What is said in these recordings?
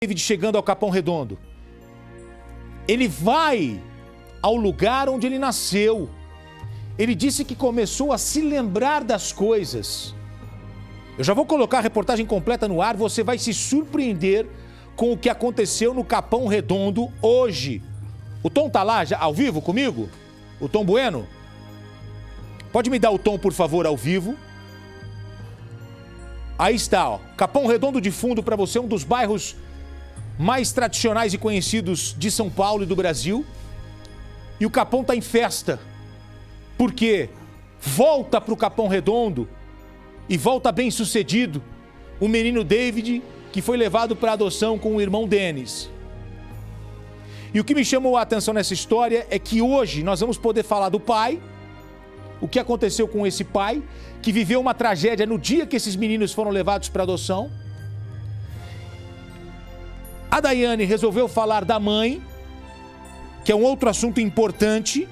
David chegando ao Capão Redondo. Ele vai ao lugar onde ele nasceu. Ele disse que começou a se lembrar das coisas. Eu já vou colocar a reportagem completa no ar, você vai se surpreender com o que aconteceu no Capão Redondo hoje. O Tom tá lá já ao vivo comigo? O Tom Bueno? Pode me dar o Tom, por favor, ao vivo? Aí está, ó. Capão Redondo de fundo para você, um dos bairros mais tradicionais e conhecidos de São Paulo e do Brasil. E o Capão está em festa, porque volta para o Capão Redondo e volta bem sucedido o menino David, que foi levado para adoção com o irmão Denis. E o que me chamou a atenção nessa história é que hoje nós vamos poder falar do pai, o que aconteceu com esse pai, que viveu uma tragédia no dia que esses meninos foram levados para adoção. A Daiane resolveu falar da mãe, que é um outro assunto importante,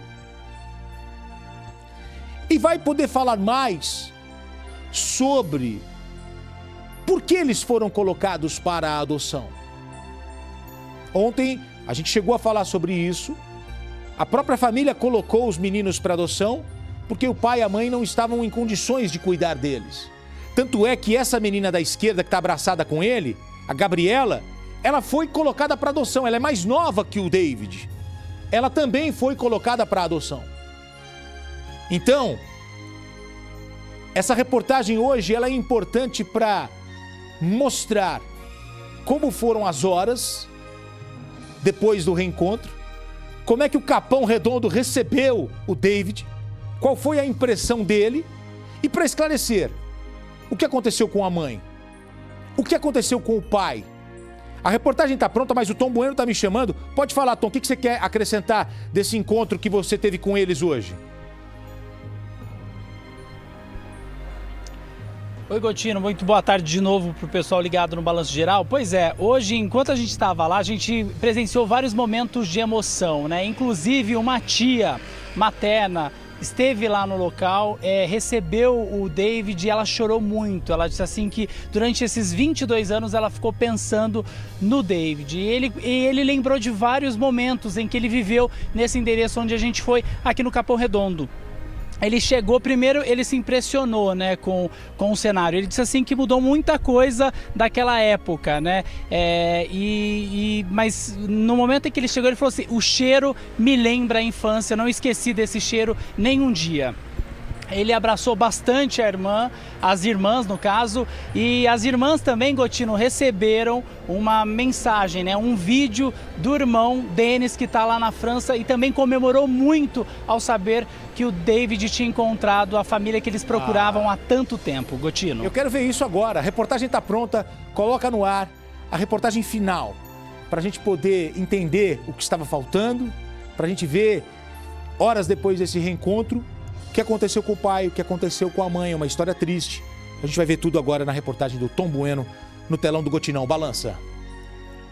e vai poder falar mais sobre por que eles foram colocados para a adoção. Ontem a gente chegou a falar sobre isso. A própria família colocou os meninos para adoção porque o pai e a mãe não estavam em condições de cuidar deles. Tanto é que essa menina da esquerda que está abraçada com ele, a Gabriela, ela foi colocada para adoção. Ela é mais nova que o David. Ela também foi colocada para adoção. Então, essa reportagem hoje ela é importante para mostrar como foram as horas depois do reencontro, como é que o Capão Redondo recebeu o David, qual foi a impressão dele e para esclarecer o que aconteceu com a mãe, o que aconteceu com o pai. A reportagem está pronta, mas o Tom Bueno está me chamando. Pode falar, Tom, o que você quer acrescentar desse encontro que você teve com eles hoje? Oi, Gotino, muito boa tarde de novo para o pessoal ligado no Balanço Geral. Pois é, hoje, enquanto a gente estava lá, a gente presenciou vários momentos de emoção, né? Inclusive uma tia materna esteve lá no local, recebeu o David e ela chorou muito. Ela disse assim que durante esses 22 anos ela ficou pensando no David. E ele lembrou de vários momentos em que ele viveu nesse endereço onde a gente foi, aqui no Capão Redondo. Ele chegou, primeiro ele se impressionou, né, com o cenário. Ele disse assim que mudou muita coisa daquela época, né? Mas no momento em que ele chegou, ele falou assim: o cheiro me lembra a infância, não esqueci desse cheiro nem um dia. Ele abraçou bastante a irmã, as irmãs no caso, e as irmãs também, Gotino, receberam uma mensagem, né? Um vídeo do irmão Denis, que está lá na França, e também comemorou muito ao saber que o David tinha encontrado a família que eles procuravam há tanto tempo, Gotino. Eu quero ver isso agora. A reportagem está pronta, coloca no ar a reportagem final, para a gente poder entender o que estava faltando, para a gente ver, horas depois desse reencontro, o que aconteceu com o pai, o que aconteceu com a mãe, uma história triste. A gente vai ver tudo agora na reportagem do Tom Bueno, no telão do Gotinão. Balança.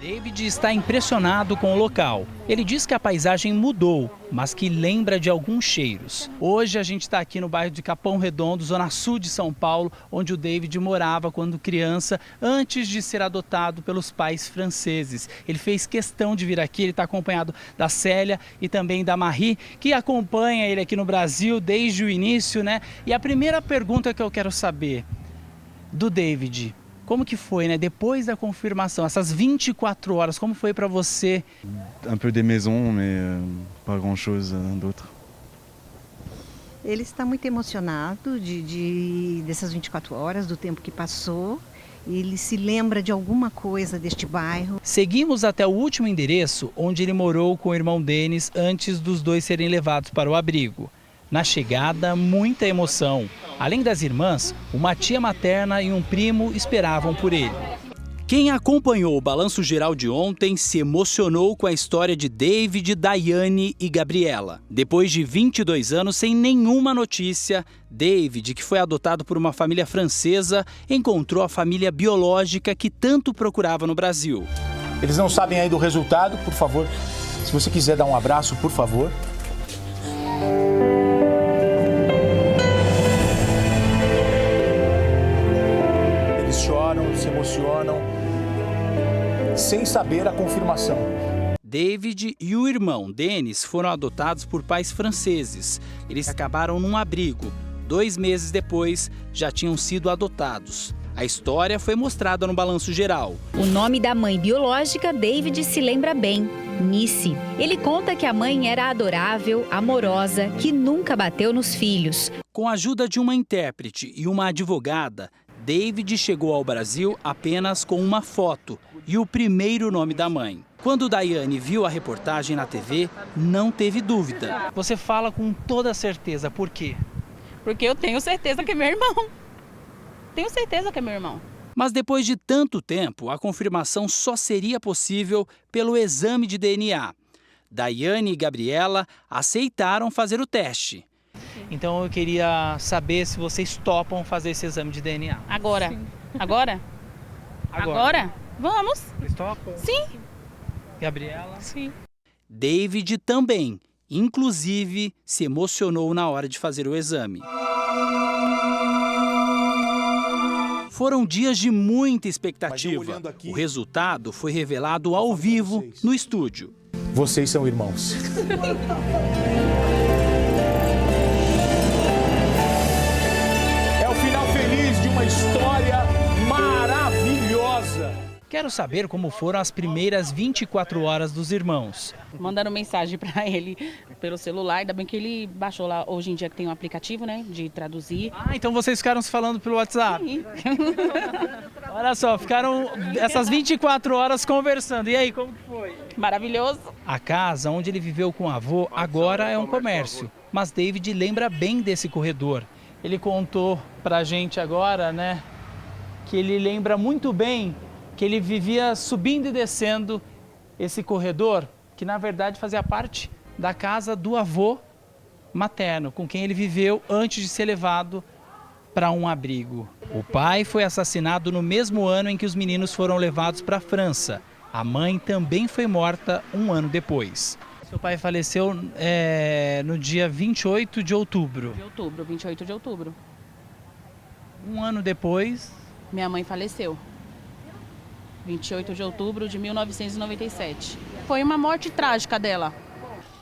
David está impressionado com o local. Ele diz que a paisagem mudou, mas que lembra de alguns cheiros. Hoje a gente está aqui no bairro de Capão Redondo, zona sul de São Paulo, onde o David morava quando criança, antes de ser adotado pelos pais franceses. Ele fez questão de vir aqui, ele está acompanhado da Célia e também da Marie, que acompanha ele aqui no Brasil desde o início, né? E a primeira pergunta que eu quero saber do David: como que foi, né? Depois da confirmação, essas 24 horas, como foi para você? Un peu des maisons, mais pas grand-chose d'autre. Ele está muito emocionado dessas 24 horas, do tempo que passou. Ele se lembra de alguma coisa deste bairro. Seguimos até o último endereço, onde ele morou com o irmão Denis antes dos dois serem levados para o abrigo. Na chegada, muita emoção. Além das irmãs, uma tia materna e um primo esperavam por ele. Quem acompanhou o Balanço Geral de ontem se emocionou com a história de David, Daiane e Gabriela. Depois de 22 anos sem nenhuma notícia, David, que foi adotado por uma família francesa, encontrou a família biológica que tanto procurava no Brasil. Eles não sabem aí do resultado, por favor. Se você quiser dar um abraço, por favor. Eles choram, se emocionam. sem saber a confirmação. David e o irmão Denis foram adotados por pais franceses. Eles acabaram num abrigo. 2 meses depois, já tinham sido adotados. A história foi mostrada no Balanço Geral. O nome da mãe biológica, David se lembra bem, Nice. Ele conta que a mãe era adorável, amorosa, que nunca bateu nos filhos. Com a ajuda de uma intérprete e uma advogada, David chegou ao Brasil apenas com uma foto e o primeiro nome da mãe. Quando Daiane viu a reportagem na TV, não teve dúvida. Você fala com toda certeza, por quê? Porque eu tenho certeza que é meu irmão. Tenho certeza que é meu irmão. Mas depois de tanto tempo, a confirmação só seria possível pelo exame de DNA. Daiane e Gabriela aceitaram fazer o teste. Então eu queria saber se vocês topam fazer esse exame de DNA. Agora? Sim. Agora? Vamos? Vocês topam? Sim. Gabriela? Sim. David também. Inclusive, se emocionou na hora de fazer o exame. Foram dias de muita expectativa. O resultado foi revelado ao vivo no estúdio. Vocês são irmãos. É o final feliz de uma história maravilhosa. Quero saber como foram as primeiras 24 horas dos irmãos. Mandando mensagem para ele pelo celular, ainda bem que ele baixou lá, hoje em dia que tem um aplicativo, né, de traduzir. Ah, então vocês ficaram se falando pelo WhatsApp? Sim. Olha só, ficaram essas 24 horas conversando. E aí, como que foi? Maravilhoso. A casa onde ele viveu com o avô agora é um comércio, mas David lembra bem desse corredor. Ele contou pra gente agora, né, que ele lembra muito bem que ele vivia subindo e descendo esse corredor, que na verdade fazia parte da casa do avô materno, com quem ele viveu antes de ser levado para um abrigo. O pai foi assassinado no mesmo ano em que os meninos foram levados para a França. A mãe também foi morta um ano depois. Seu pai faleceu no dia 28 de outubro. 28 de outubro. Um ano depois... Minha mãe faleceu. 28 de outubro de 1997. Foi uma morte trágica dela.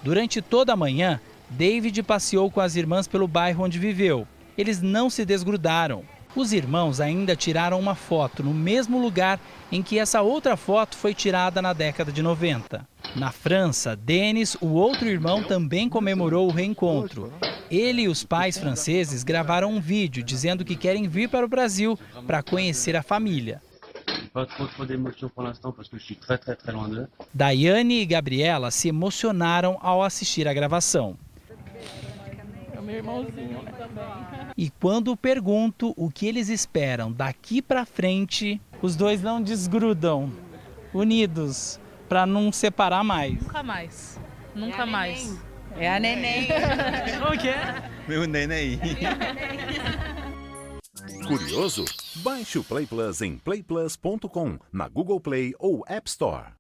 Durante toda a manhã, David passeou com as irmãs pelo bairro onde viveu. Eles não se desgrudaram. Os irmãos ainda tiraram uma foto no mesmo lugar em que essa outra foto foi tirada na década de 90. Na França, Denis, o outro irmão, também comemorou o reencontro. Ele e os pais franceses gravaram um vídeo dizendo que querem vir para o Brasil para conhecer a família. Daiane e Gabriela se emocionaram ao assistir a gravação. É o meu irmãozinho. E quando pergunto o que eles esperam daqui para frente, os dois não desgrudam, unidos, para não separar mais. Nunca mais. Nunca mais. É a neném. Como que é? Meu neném. Curioso? Baixe o Play Plus em playplus.com, na Google Play ou App Store.